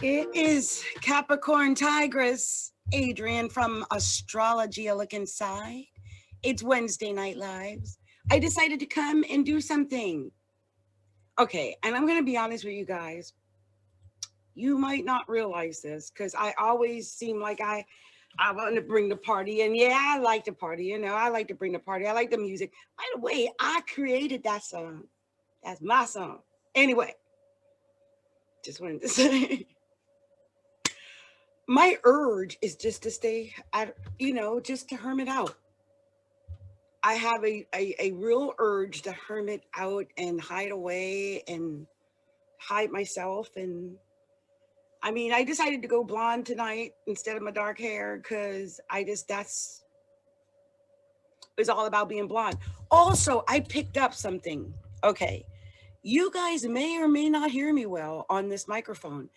It is Capricorntigress, Adrienne from Astrology, a look inside. It's Wednesday Night Lives. I decided to come and do something. Okay, and I'm going to be honest with you guys. You might not realize this because I always seem like I want to bring the party. And yeah, I like to party. You know, I like to bring the party. I like the music. By the way, I created that song. That's my song. Anyway, just wanted to say. My urge is just to stay at, just to hermit out. I have a real urge to hermit out and hide away and hide myself. And I mean, I decided to go blonde tonight instead of my dark hair because it's all about being blonde. Also, I picked up something. Okay. You guys may or may not hear me well on this microphone.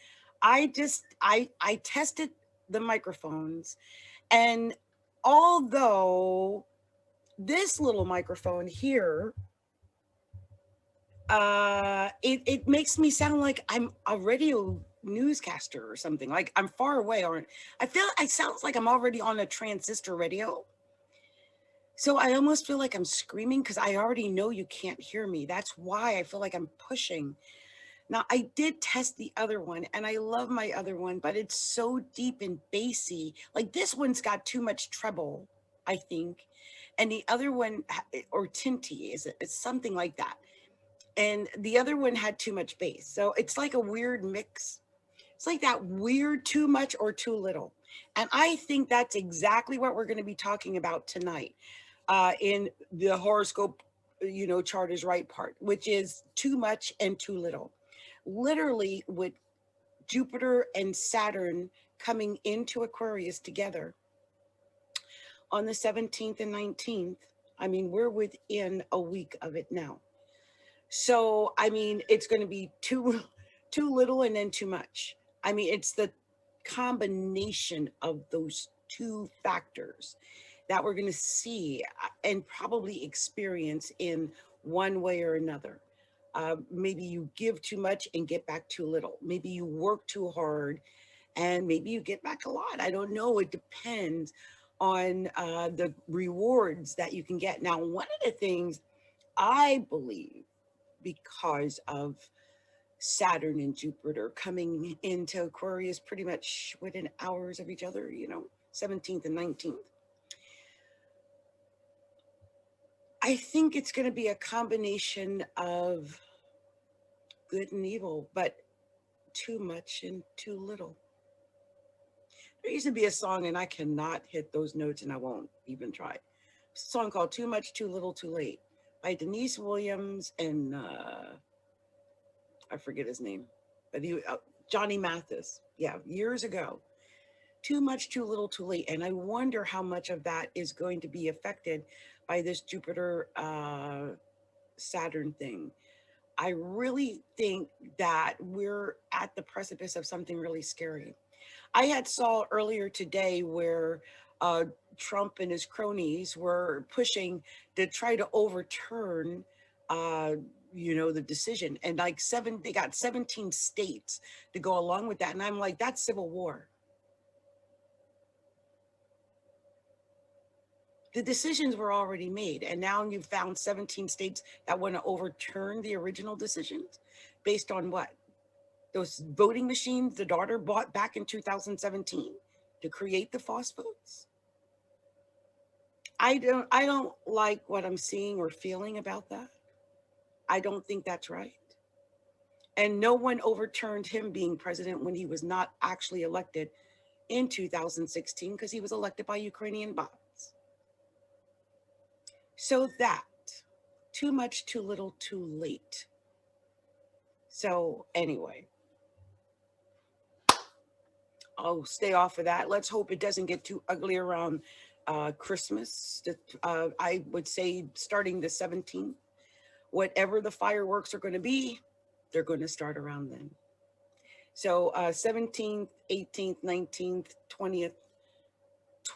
I tested the microphones, and although this little microphone here, it makes me sound like I'm a radio newscaster or something, like I'm far away, or it sounds like I'm already on a transistor radio. So I almost feel like I'm screaming because I already know you can't hear me. That's why I feel like I'm pushing. Now, I did test the other one, and I love my other one, but it's so deep and bassy. Like this one's got too much treble, I think. And the other one, or tinty, it's something like that. And the other one had too much bass. So it's like a weird mix. It's like that weird too much or too little. And I think that's exactly what we're going to be talking about tonight in the horoscope, chart is right part, which is too much and too little. Literally with Jupiter and Saturn coming into Aquarius together on the 17th and 19th. I mean, we're within a week of it now. So, I mean, it's going to be too little and then too much. I mean, it's the combination of those two factors that we're going to see and probably experience in one way or another. Maybe you give too much and get back too little. Maybe you work too hard and maybe you get back a lot. I don't know. It depends on the rewards that you can get. Now, one of the things I believe, because of Saturn and Jupiter coming into Aquarius pretty much within hours of each other, 17th and 19th. I think it's going to be a combination of good and evil, but too much and too little. There used to be a song, and I cannot hit those notes, and I won't even try. It's a song called Too Much, Too Little, Too Late by Denise Williams and I forget his name, but Johnny Mathis. Yeah, years ago. Too much, too little, too late. And I wonder how much of that is going to be affected by this Jupiter Saturn thing. I really think that we're at the precipice of something really scary. I had saw earlier today where Trump and his cronies were pushing to try to overturn the decision, and like they got 17 states to go along with that, and I'm like, that's civil war. The decisions were already made, and now you've found 17 states that want to overturn the original decisions based on what? Those voting machines the daughter bought back in 2017 to create the false votes. I don't like what I'm seeing or feeling about that. I don't think that's right. And no one overturned him being president when he was not actually elected in 2016 because he was elected by Ukrainian bots. So that, too much, too little, too late. So anyway, I'll stay off of that. Let's hope it doesn't get too ugly around Christmas. I would say starting the 17th, whatever the fireworks are going to be, they're going to start around then. So 17th, 18th, 19th, 20th,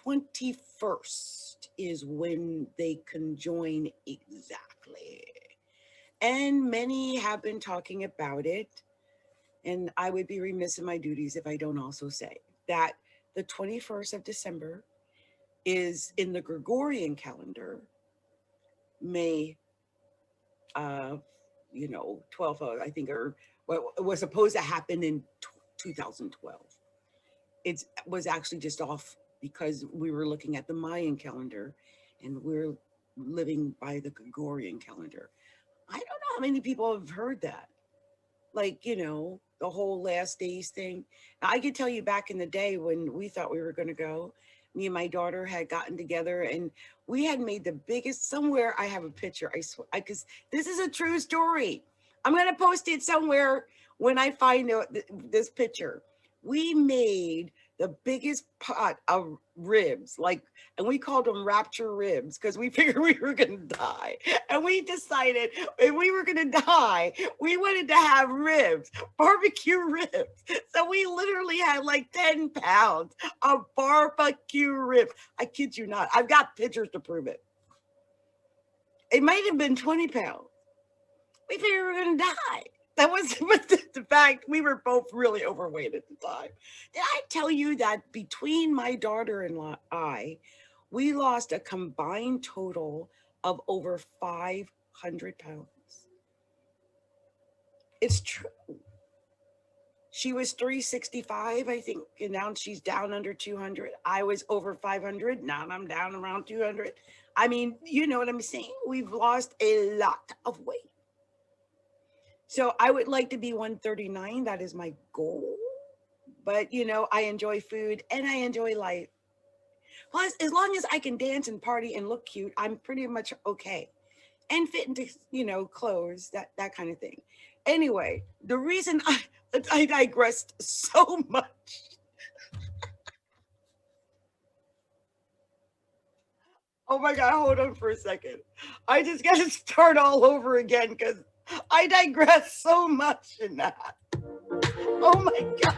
21st is when they conjoin exactly. And many have been talking about it. And I would be remiss in my duties if I don't also say that the 21st of December is in the Gregorian calendar, May, 12th, I think, or what was supposed to happen in 2012. It was actually just off because we were looking at the Mayan calendar and we're living by the Gregorian calendar. I don't know how many people have heard that. Like, the whole last days thing. Now, I could tell you back in the day when we thought we were going to go, me and my daughter had gotten together and we had made the biggest, somewhere I have a picture, I swear, because this is a true story. I'm going to post it somewhere when I find this picture. We made the biggest pot of ribs, and we called them rapture ribs because we figured we were going to die. And we decided if we were going to die, we wanted to have ribs, barbecue ribs. So we literally had like 10 pounds of barbecue ribs. I kid you not. I've got pictures to prove it. It might have been 20 pounds. We figured we were going to die. That was the fact. We were both really overweight at the time. Did I tell you that between my daughter and I, we lost a combined total of over 500 pounds? It's true. She was 365, I think, and now she's down under 200. I was over 500. Now I'm down around 200. I mean, you know what I'm saying? We've lost a lot of weight. So I would like to be 139. That is my goal. But, I enjoy food and I enjoy life. Plus, as long as I can dance and party and look cute, I'm pretty much okay. And fit into, clothes, that kind of thing. Anyway, the reason I digressed so much. Oh my God, hold on for a second. I just got to start all over again because I digress so much in that. Oh my God.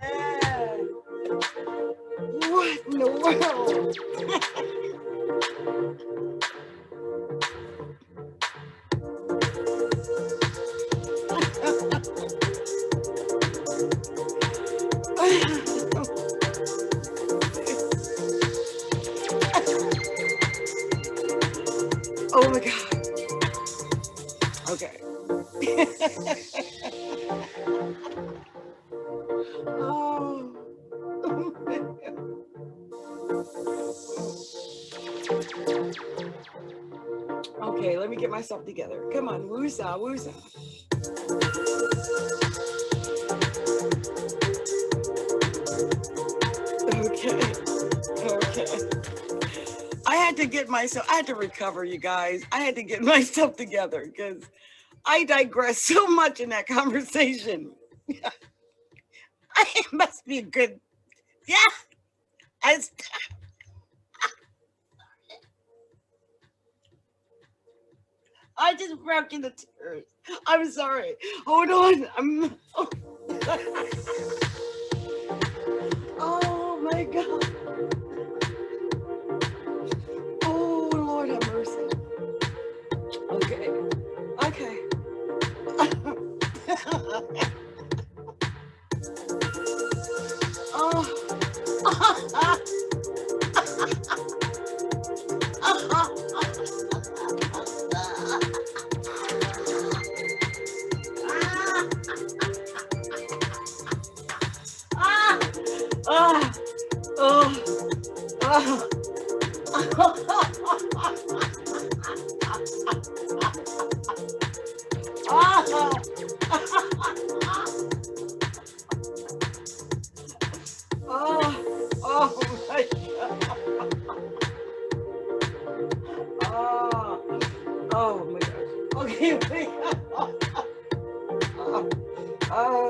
Man. What in the world? Oh my God. Okay. Oh. Okay, let me get myself together. Come on, woosah, woosah. Okay. I had to recover, you guys. I had to get myself together because I digress so much in that conversation. It must be good. Yeah. I just broke into tears. I'm sorry. Hold on. Oh my God. Oh Lord have mercy. Okay. Oh.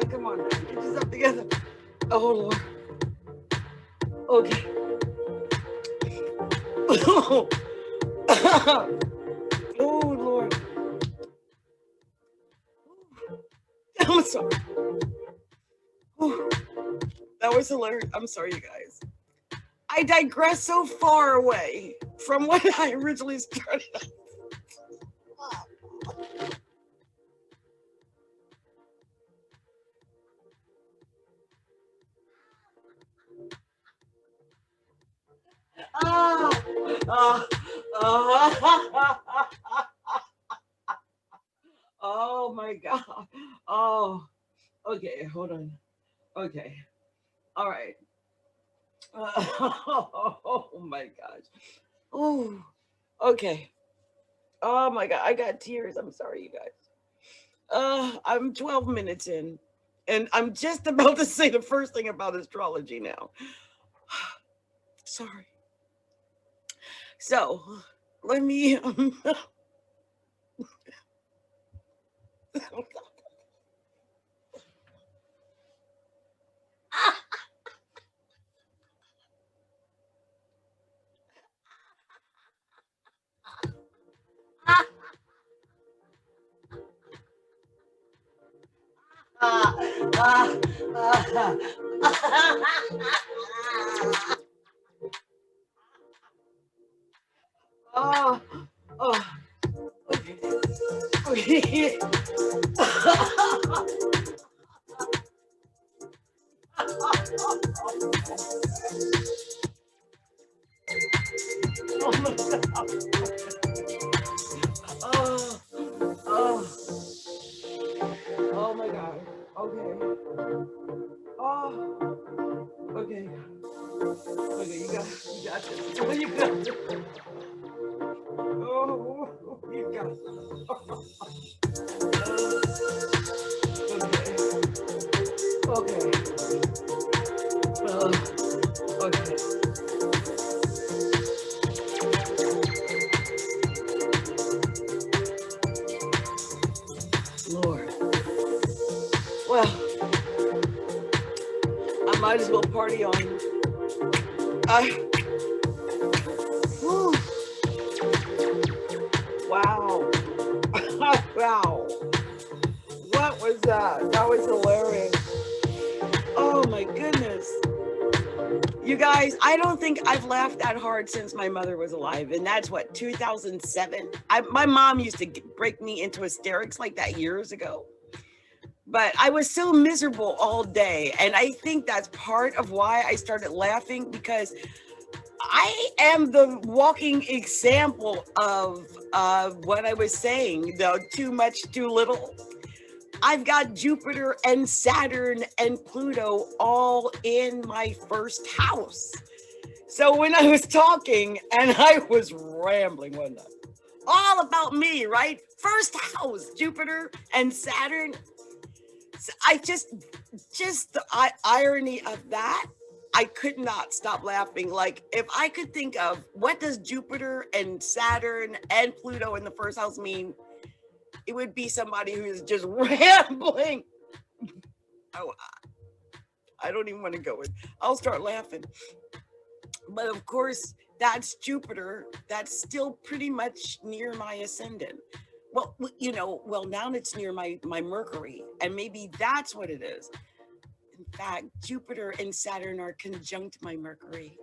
come on. Get yourself together. Oh, Lord. Okay. Oh, Lord. I'm sorry. That was hilarious. I'm sorry, you guys. I digress so far away from what I originally started. Ah, ah, ah. Oh my God. Oh, okay. Hold on. Okay. All right. Oh my gosh. Oh, okay. Oh my God. I got tears. I'm sorry, you guys. I'm 12 minutes in, and I'm just about to say the first thing about astrology now. Sorry. So, let me. Oh, oh, okay. Okay. Oh my God. Oh, oh, oh my God. Okay. Oh, okay. Okay, you got this. Oh, you got this. Oh, you got this. Okay. Okay. Lord. Well, I might as well party on. I. Whew. Wow. Wow. What was that? That was hilarious. Oh my goodness. You guys, I don't think I've laughed that hard since my mother was alive. And that's what, 2007? My mom used to break me into hysterics like that years ago. But I was so miserable all day. And I think that's part of why I started laughing, because I am the walking example of what I was saying, the too much, too little. I've got Jupiter and Saturn and Pluto all in my first house. So when I was talking and I was rambling, wasn't I? All about me, right? First house, Jupiter and Saturn. So I just the irony of that, I could not stop laughing. Like, if I could think of what does Jupiter and Saturn and Pluto in the first house mean, it would be somebody who is just rambling. Oh, I don't even want to go in. I'll start laughing. But of course, that's Jupiter. That's still pretty much near my ascendant. Well, well, now it's near my Mercury, and maybe that's what it is. In fact, Jupiter and Saturn are conjunct my Mercury.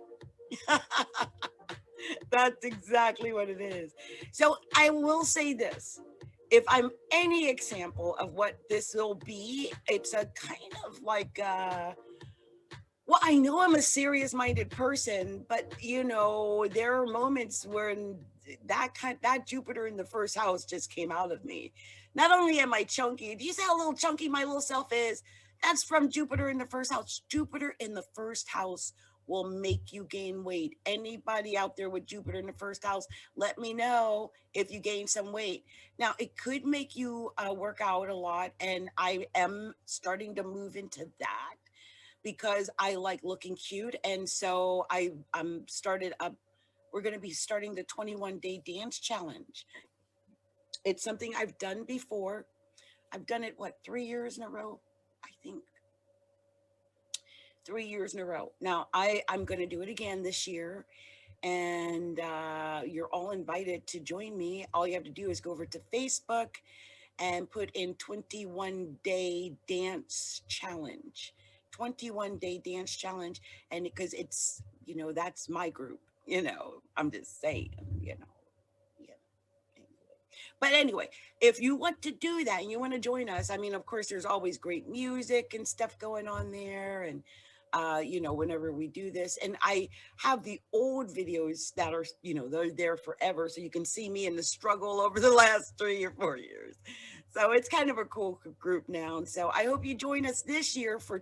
That's exactly what it is. So I will say this. If I'm any example of what this will be, it's a kind of like, well, I know I'm a serious-minded person, but there are moments when that Jupiter in the first house just came out of me. Not only am I chunky, do you see how little chunky my little self is? That's from Jupiter in the first house. Jupiter in the first house will make you gain weight. Anybody out there with Jupiter in the first house, let me know if you gain some weight. Now, it could make you work out a lot, and I am starting to move into that because I like looking cute. And so I'm started up. We're going to be starting the 21-day dance challenge. It's something I've done before. I've done it, 3 years in a row? I think 3 years in a row. Now I'm going to do it again this year, and you're all invited to join me. All you have to do is go over to Facebook and put in 21-day dance challenge. 21-day dance challenge. And because it's, that's my group, I'm just saying, yeah. But anyway, if you want to do that and you want to join us, I mean, of course, there's always great music and stuff going on there. And, whenever we do this, and I have the old videos that are, they're there forever. So you can see me in the struggle over the last 3 or 4 years. So it's kind of a cool group now. And so I hope you join us this year for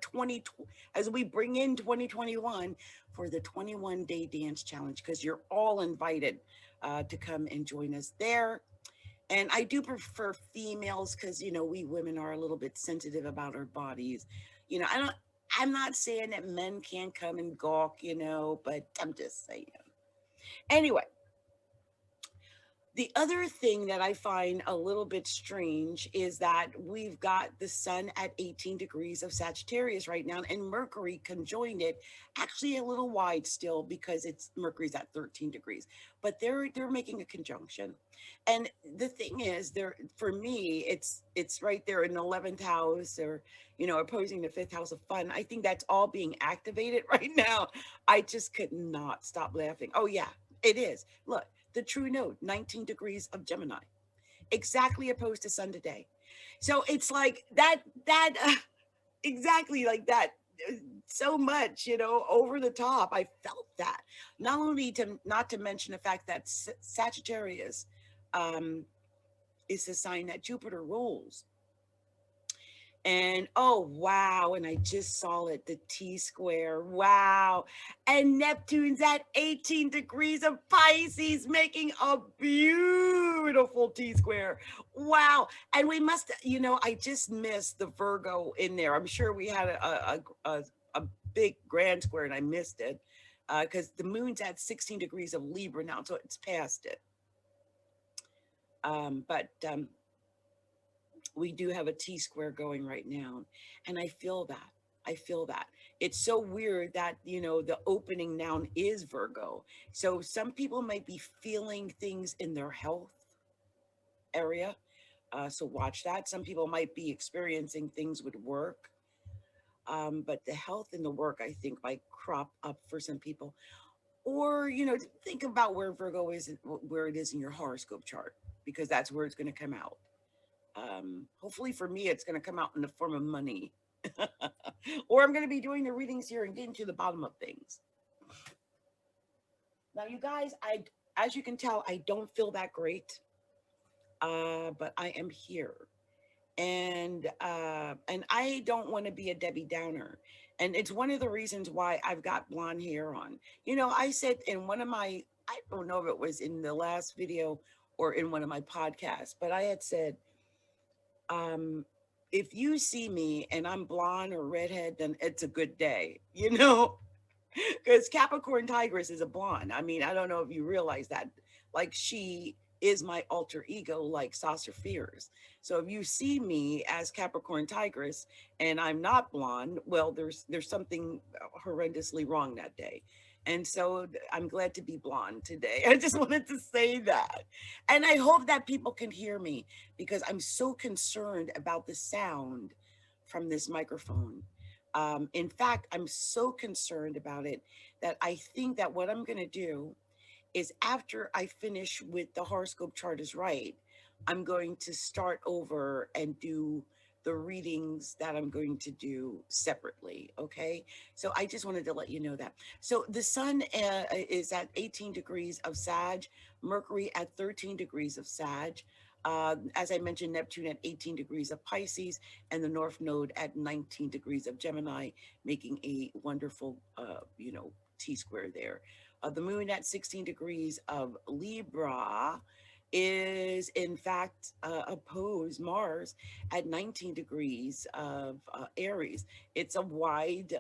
as we bring in 2021 for the 21-day dance challenge, because you're all invited to come and join us there. And I do prefer females because, we women are a little bit sensitive about our bodies. I'm not saying that men can't come and gawk, but I'm just saying. Anyway, the other thing that I find a little bit strange is that we've got the sun at 18 degrees of Sagittarius right now, and Mercury conjoined it, actually a little wide still because it's Mercury's at 13 degrees, but they're making a conjunction. And the thing is, for me, it's right there in the 11th house, or opposing the 5th house of fun. I think that's all being activated right now. I just could not stop laughing. Oh yeah, it is. Look, the true node, 19 degrees of Gemini, exactly opposed to sun today. So it's like exactly like that, so much, over the top. I felt that. Not to mention the fact that Sagittarius is the sign that Jupiter rules. And oh wow, and I just saw it, the T-square. Wow. And Neptune's at 18 degrees of Pisces, making a beautiful T-square. Wow. And we must, I just missed the Virgo in there. I'm sure we had a big grand square and I missed it because the moon's at 16 degrees of Libra now, so it's past it. But we do have a T-square going right now. And I feel that. I feel that. It's so weird that, the opening noun is Virgo. So some people might be feeling things in their health area. So watch that. Some people might be experiencing things with work. But the health and the work, I think, might crop up for some people. Or, think about where Virgo is, where it is in your horoscope chart, because that's where it's going to come out. Hopefully for me, it's going to come out in the form of money. Or I'm going to be doing the readings here and getting to the bottom of things. Now, you guys, as you can tell, I don't feel that great. But I am here. And I don't want to be a Debbie Downer. And it's one of the reasons why I've got blonde hair on. I said in one of my, I don't know if it was in the last video or in one of my podcasts, but I had said, if you see me and I'm blonde or redhead, then it's a good day, because Capricorntigress is a blonde. I mean, I don't know if you realize that. Like, she is my alter ego, like Saucer Fears. So if you see me as Capricorntigress and I'm not blonde, well, there's something horrendously wrong that day. And so I'm glad to be blonde today. I just wanted to say that. And I hope that people can hear me, because I'm so concerned about the sound from this microphone. In fact, I'm so concerned about it that I think that what I'm going to do is, after I finish with the horoscope chart is right, I'm going to start over and do the readings that I'm going to do separately. Okay. So I just wanted to let you know that. So the sun is at 18 degrees of Sag, Mercury at 13 degrees of Sag. As I mentioned, Neptune at 18 degrees of Pisces, and the North Node at 19 degrees of Gemini, making a wonderful, T-square there. The moon at 16 degrees of Libra is in fact opposed Mars at 19 degrees of Aries. It's a wide,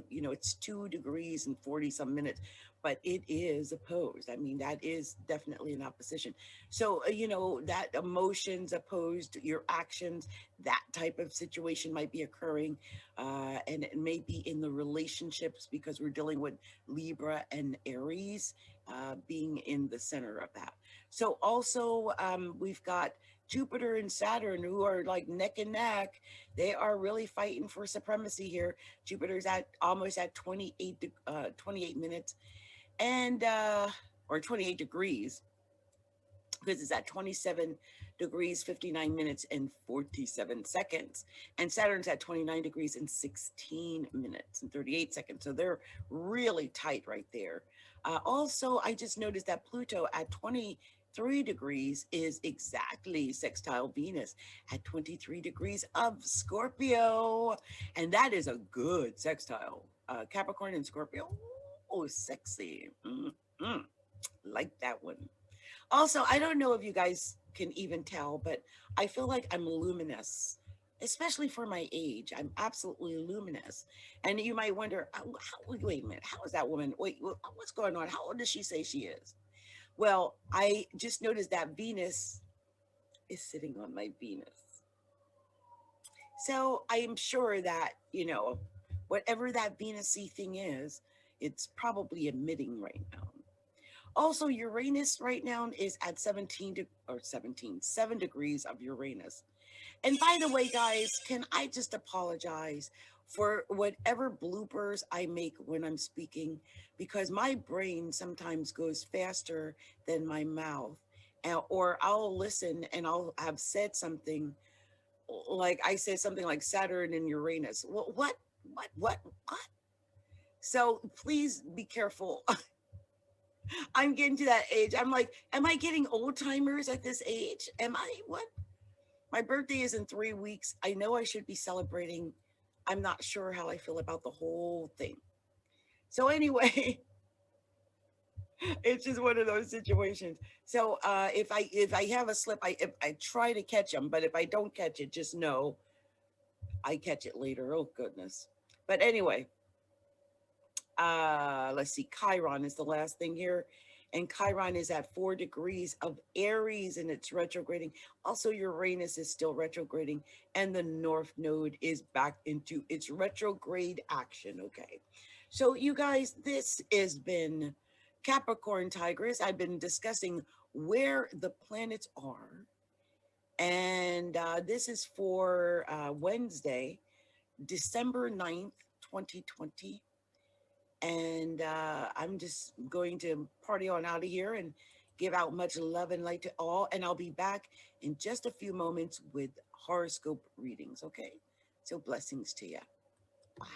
it's 2 degrees and 40 some minutes, but it is opposed. I mean, that is definitely an opposition. So, that emotions opposed your actions, that type of situation might be occurring. And it may be in the relationships because we're dealing with Libra and Aries being in the center of that. So also we've got Jupiter and Saturn who are like neck and neck. They are really fighting for supremacy here. Jupiter's at almost at 28 minutes and or 28 degrees, because it's at 27 degrees 59 minutes and 47 seconds, and Saturn's at 29 degrees and 16 minutes and 38 seconds. So they're really tight right there. Also, I just noticed that Pluto at 23 degrees is exactly sextile Venus at 23 degrees of Scorpio, and that is a good sextile. Capricorn and Scorpio, oh, sexy. Like that one. Also, I don't know if you guys can even tell, but I feel like I'm luminous, especially for my age. I'm absolutely luminous. And you might wonder, wait a minute, how is that woman? Wait, what's going on? How old does she say she is? Well, I just noticed that Venus is sitting on my Venus. So I am sure that, whatever that Venus-y thing is, it's probably emitting right now. Also, Uranus right now is at 7 degrees of Uranus. And by the way, guys, can I just apologize for whatever bloopers I make when I'm speaking, because my brain sometimes goes faster than my mouth. Or I'll listen and I'll have said something like I said something like Saturn and Uranus. What? So please be careful. I'm getting to that age. I'm like, am I getting old timers at this age? Am I what? My birthday is in 3 weeks. I know I should be celebrating. I'm not sure how I feel about the whole thing. So anyway, it's just one of those situations. So if I have a slip, I try to catch them, but if I don't catch it, just know I catch it later. Oh goodness. But anyway, let's see. Chiron is the last thing here. And Chiron is at 4 degrees of Aries and it's retrograding. Also, Uranus is still retrograding and the North Node is back into its retrograde action. Okay. So you guys, this has been Capricorntigress. I've been discussing where the planets are. And this is for Wednesday, December 9th, 2020. And I'm just going to party on out of here and give out much love and light to all. And I'll be back in just a few moments with horoscope readings. Okay. So blessings to you. Bye.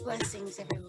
Blessings, everyone.